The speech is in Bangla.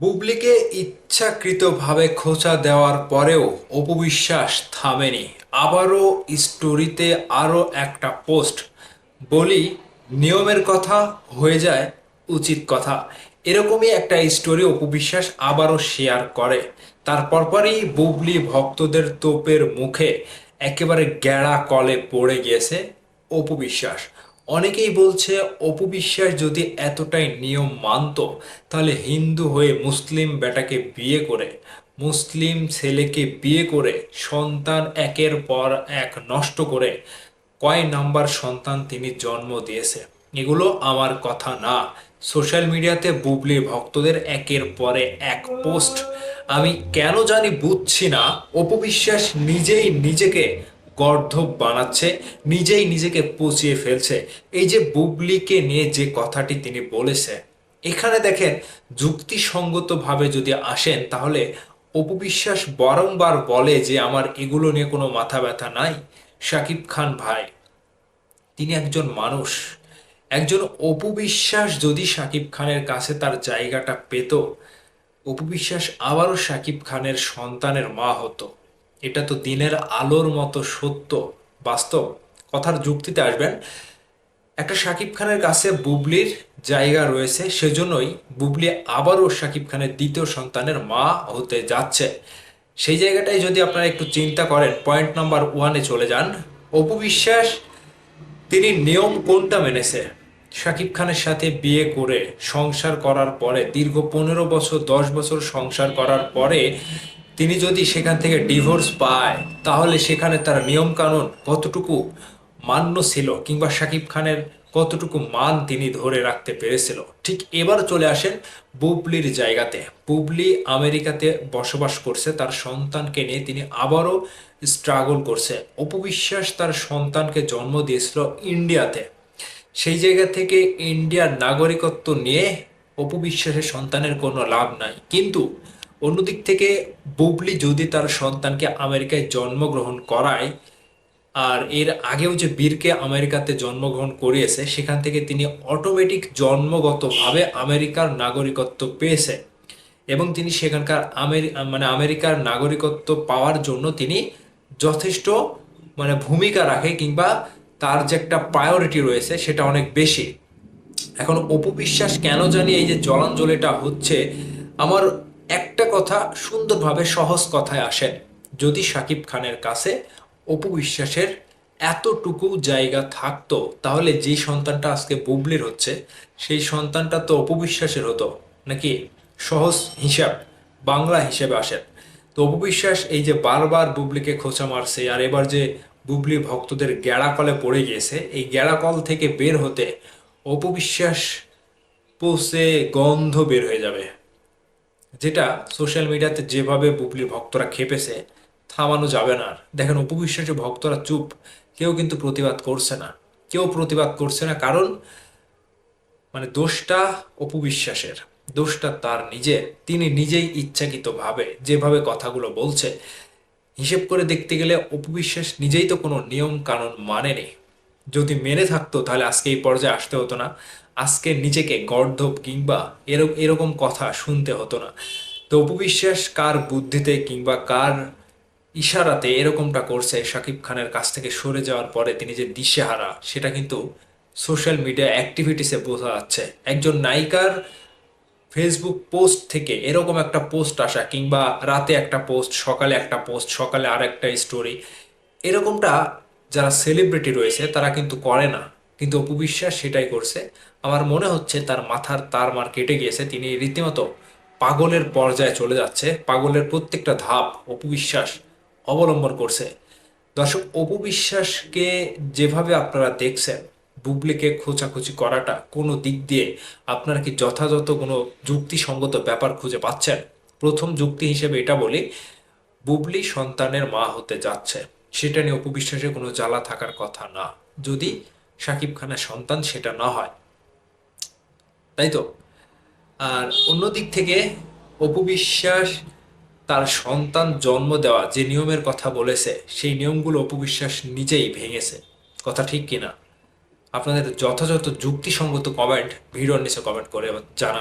বুবলিকে ইচ্ছাকৃতভাবে খোঁচা দেওয়ার পরেও অপু বিশ্বাস থামেনি। আবারও স্টোরিতে আরও একটা পোস্ট। বলি, নিয়মের কথা হয়ে যায় উচিত কথা। এরকমই একটা স্টোরি অপু বিশ্বাস আবারও শেয়ার করে। তারপর পরই বুবলি ভক্তদের তোপের মুখে একেবারে গ্যাড়া কলে পড়ে গিয়েছে অপু বিশ্বাস। অনেকেই বলছে অপু বিশ্বাস যদি এতটাই নিয়ম মানতো তাহলে হিন্দু হয়ে মুসলিম বেটাকে বিয়ে করে, মুসলিম ছেলেকে বিয়ে করে সন্তান একের পর এক নষ্ট করে কয় নাম্বার সন্তান তিনি জন্ম দিয়েছে। এগুলো আমার কথা না। সোশ্যাল মিডিয়াতে বুবলি ভক্তদের একের পরে এক পোস্ট। আমি কেন জানি বুঝছি না, অপু বিশ্বাস নিজেই নিজেকে গর্ধব বানাচ্ছে, নিজেই নিজেকে পচিয়ে ফেলছে। এই যে বুবলিকে নিয়ে যে কথাটি তিনি বলেছে, এখানে দেখেন, যুক্তিসঙ্গতভাবে যদি আসেন তাহলে অপু বিশ্বাস বারংবার বলে যে আমার এগুলো নিয়ে কোনো মাথা ব্যথা নাই। শাকিব খান ভাই, তিনি একজন মানুষ। একজন অপু বিশ্বাস যদি শাকিব খানের কাছে তার জায়গাটা পেত, অপু বিশ্বাস আবারও শাকিব খানের সন্তানের মা হতো। এটা তো দিনের আলোর মতো সত্য, বাস্তব। কথার যুক্তিতে আসবেন, একটা শাকিব খানের কাছে বুবলির জায়গা রয়েছে, সেজন্যই বুবলি আবারও শাকিব খানের দ্বিতীয় সন্তানের মা হতে যাচ্ছে। সেই জায়গাটাই যদি আপনারা একটু চিন্তা করেন, পয়েন্ট নাম্বার ওয়ানে চলে যান। অপু বিশ্বাস তিনি নিয়ম কোনটা মেনেছে? শাকিব খানের সাথে বিয়ে করে সংসার করার পরে দীর্ঘ 15 বছর 10 বছর সংসার করার পরে তিনি যদি সেখান থেকে ডিভোর্স পায়, তাহলে সেখানে তার নিয়ম কানুন কতটুকু মান্য ছিল, কিংবা শাকিব খানের কতটুকু মান তিনি ধরে রাখতে পেরেছিল। ঠিক এবার চলে আসেন বুবলির জায়গাতে। বুবলি আমেরিকাতে বসবাস করছে, তার সন্তানকে নিয়ে তিনি আবারও স্ট্রাগল করছে। অপু বিশ্বাস তার সন্তানকে জন্ম দিয়েছিল ইন্ডিয়াতে। সেই জায়গা থেকে ইন্ডিয়ার নাগরিকত্ব নিয়ে অপু বিশ্বাসের সন্তানের কোনো লাভ নাই। কিন্তু অন্যদিক থেকে বুবলি যদি তার সন্তানকে আমেরিকায় জন্মগ্রহণ করায়, আর এর আগেও যে বীরকে আমেরিকাতে জন্মগ্রহণ করিয়েছে, সেখান থেকে তিনি অটোমেটিক জন্মগতভাবে আমেরিকার নাগরিকত্ব পেয়েছে। এবং তিনি সেখানকার আমেরিকার নাগরিকত্ব পাওয়ার জন্য তিনি যথেষ্ট ভূমিকা রাখে, কিংবা তার যে একটা প্রায়োরিটি রয়েছে সেটা অনেক বেশি। এখন অপু বিশ্বাস কেন জানি এই যে জলাঞ্জলিটা হচ্ছে, আমার একটা কথা সুন্দরভাবে সহজ কথায় আসে। যদি শাকিব খানের কাছে অপু বিশ্বাসের এতটুকু জায়গা থাকতো, তাহলে যে সন্তানটা আজকে বুবলির হচ্ছে সেই সন্তানটা তো অপু বিশ্বাসের হতো নাকি? সহজ হিসাব, বাংলা হিসেবে আসেন। তো অপু বিশ্বাস এই যে বারবার বুবলিকে খোঁচা মারছে, আর এবার যে বুবলি ভক্তদের গ্যাড়াকলে পড়ে গিয়েছে, এই গ্যাড়াকল থেকে বের হতে অপু বিশ্বাস পৌঁছে গন্ধ বের হয়ে যাবে। যেটা সোশ্যাল মিডিয়াতে যেভাবে বুবলির ভক্তরা খেপেছে, থামানো যাবে না আর। দেখেন, অপু বিশ্বাসের ভক্তরা চুপ, কেউ কিন্তু প্রতিবাদ করছে না। কেউ প্রতিবাদ করছে না, কারণ দোষটা অপু বিশ্বাসের, দোষটা তার নিজের। তিনি নিজেই ইচ্ছাকৃতভাবে যেভাবে কথাগুলো বলছে, হিসেব করে দেখতে গেলে অপু বিশ্বাস নিজেই তো কোনো নিয়ম কানুন মানেনি। যদি মেনে থাকতো তাহলে আজকে এই পর্যায়ে আসতে হতো না, আজকে নিজেকে গর্ধব কিংবা এরকম কথা শুনতে হতো না। তো অপু বিশ্বাস কার বুদ্ধিতে কিংবা কার ইশারাতে এরকমটা করছে, শাকিব খানের কাছ থেকে সরে যাওয়ার পরে তিনি যে দিশেহারা, সেটা কিন্তু সোশ্যাল মিডিয়া অ্যাক্টিভিটিসে বোঝা যাচ্ছে। একজন নায়িকার ফেসবুক পোস্ট থেকে এরকম একটা পোস্ট আসা, কিংবা রাতে একটা পোস্ট, সকালে একটা পোস্ট, সকালে আর একটা স্টোরি, এরকমটা যারা সেলিব্রিটি রয়েছে তারা কিন্তু করে না। কিন্তু অপু বিশ্বাস সেটাই করছে। আমার মনে হচ্ছে তার মাথার তার মার কেটে গিয়েছে, তিনি রীতিমতো পাগলের পর্যায়ে চলে যাচ্ছে। পাগলের প্রত্যেকটা ধাপ অপু বিশ্বাস অবলম্বন করছে। দর্শক, অপু বিশ্বাসকে যেভাবে আপনারা দেখছেন, বুবলিকে খোঁচাখুচি করাটা কোনো দিক দিয়ে আপনারা কি যথাযথ কোনো যুক্তিসঙ্গত ব্যাপার খুঁজে পাচ্ছেন? প্রথম যুক্তি হিসেবে এটা বলি, বুবলি সন্তানের মা হতে যাচ্ছে, সেটা নিয়ে অপু বিশ্বাসের কোনো জ্বালা থাকার কথা না, যদি শাকিব খানের সন্তান সেটা না হয়, তাই তো? আর অন্য দিক থেকে অপু বিশ্বাস তার সন্তান জন্ম দেওয়া যে নিয়মের কথা বলেছে, সেই নিয়মগুলো অপু বিশ্বাস নিজেই ভেঙেছে। কথা ঠিক কিনা? আপনাদের যথাযথ যুক্তিসঙ্গত কমেন্ট ভিডিওর নিচে কমেন্ট করে জানাবেন।